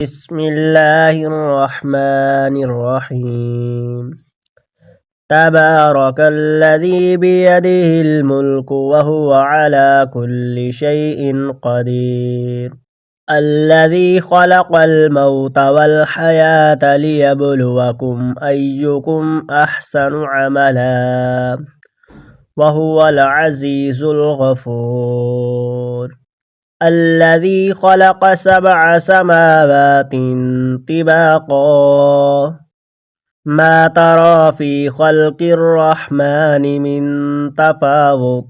بسم الله الرحمن الرحيم. تبارك الذي بيده الملك وهو على كل شيء قدير. الذي خلق الموت والحياة ليبلوكم أيكم أحسن عملا وهو العزيز الغفور. الذي خلق 7 سماوات طباقا ما ترى في خلق الرحمن من تفاوت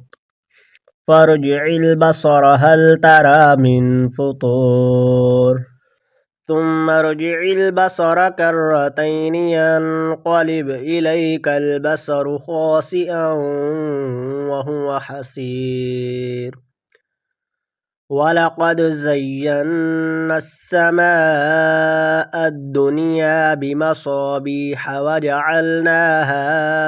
فارجع البصر هل ترى من فطور ثم ارجع البصر كرتين ينقلب إليك البصر خاسئا وهو حسير. ولقد زينا السماء الدنيا بمصابيح وجعلناها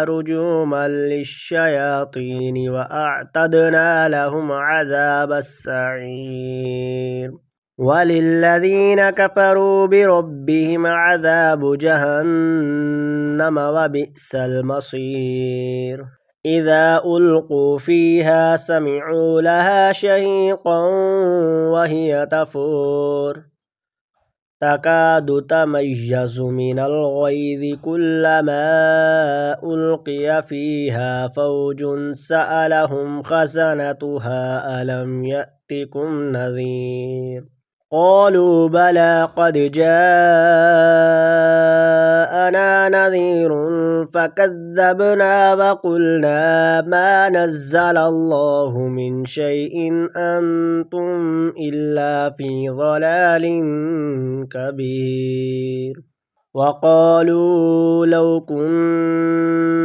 رجوما للشياطين وأعتدنا لهم عذاب السعير. وللذين كفروا بربهم عذاب جهنم وبئس المصير. إذا ألقوا فيها سمعوا لها شهيقا وهي تفور تكاد تميز من الغيظ كلما ألقي فيها فوج سألهم خزنتها ألم يأتكم نذير قالوا بلى قد جاءنا نذير فكذبنا وقلنا ما نزل الله من شيء أنتم إلا في ضلال كبير. وقالوا لو كنا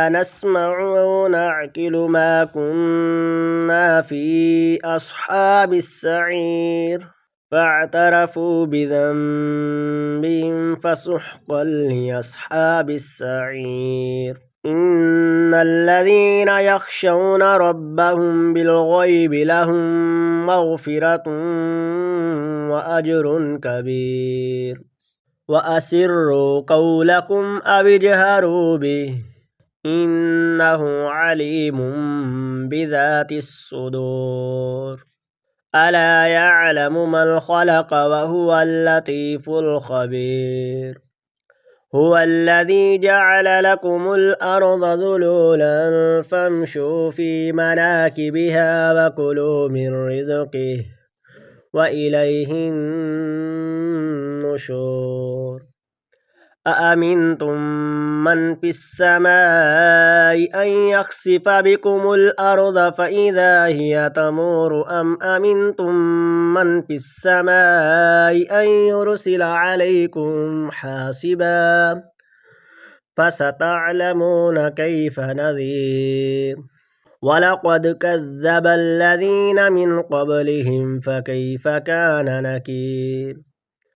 نسمع أو نعقل ما كنا في أصحاب السعير فاعترفوا بذنبهم فسحقا لأصحاب السعير. إن الذين يخشون ربهم بالغيب لهم مغفرة وأجر كبير. وأسروا قولكم أو اجهروا به إنه عليم بذات الصدور. ألا يعلم من خلق وهو اللطيف الخبير. هو الذي جعل لكم الأرض ذلولا فامشوا في مناكبها وكلوا من رزقه وإليه النشور. أأمنتم من في السماء أن يخسف بكم الأرض فإذا هي تمور أم أمنتم من في السماء أن يرسل عليكم حاصبا فستعلمون كيف نذير. ولقد كذب الذين من قبلهم فكيف كان نكير.